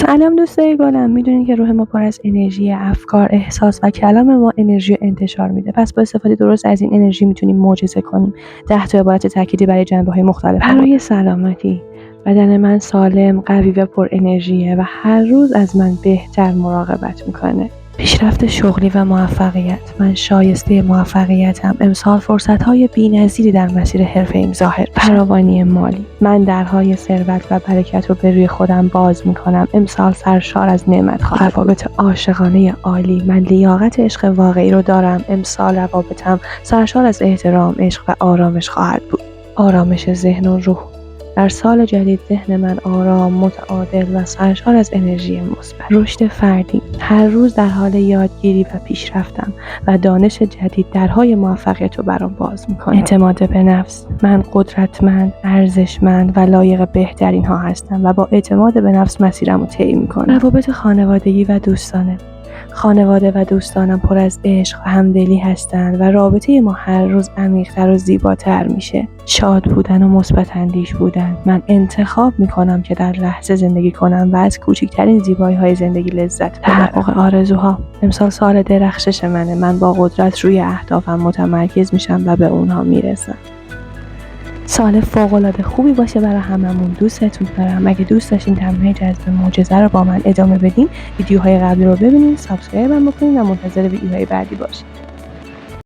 سلام دوستای گلم. میدونین که روح ما پر از انرژی، افکار، احساس و کلام ما انرژی رو انتشار میده. پس با استفاده درست از این انرژی میتونیم معجزه کنیم. 10 تا عبارت تأکیدی برای جنبه‌های مختلف. برای سلامتی. بدن من سالم، قوی و پر انرژیه و هر روز از من بهتر مراقبت میکنه. پیشرفت شغلی و موفقیت. من شایسته موفقیتم. امسال فرصت‌های بی‌نظیری در مسیر حرفه‌ایم ظاهر بشه. فراوانی مالی. من درهای ثروت و برکت رو به روی خودم باز می‌کنم. امسال سرشار از نعمت خواهم. روابط عاشقانه عالی. من لیاقت عشق واقعی رو دارم. امسال روابطم سرشار از احترام، عشق و آرامش خواهد بود. آرامش ذهن و روح. در سال جدید ذهن من آرام، متعادل و سرشار از انرژی مثبت. رشد فردی. هر روز در حال یادگیری و پیشرفتم و دانش جدید درهای موفقیت رو برام باز میکنه. اعتماد به نفس. من قدرتمند، ارزشمند و لایق بهترین ها هستم و با اعتماد به نفس مسیرم رو طی میکنم. روابط خانوادگی و دوستانه. خانواده و دوستانم پر از عشق و همدلی هستند و رابطه ما هر روز عمیق‌تر و زیباتر میشه. شاد بودن و مثبت اندیش بودن. من انتخاب میکنم که در لحظه زندگی کنم و از کوچکترین زیبایی‌های زندگی لذت ببرم. تحقق آرزوها. امسال سال درخشش منه. من با قدرت روی اهدافم متمرکز میشم و به اونها میرسم. سال فوق‌العاده خوبی باشه برای هممون. دوستتون دارم. اگه دوست داشتین تمرین جذب معجزه رو با من ادامه بدین، ویدیوهای قبلی رو ببینین، سابسکرایب هم بکنین و منتظر ویدیوهای بعدی باشین.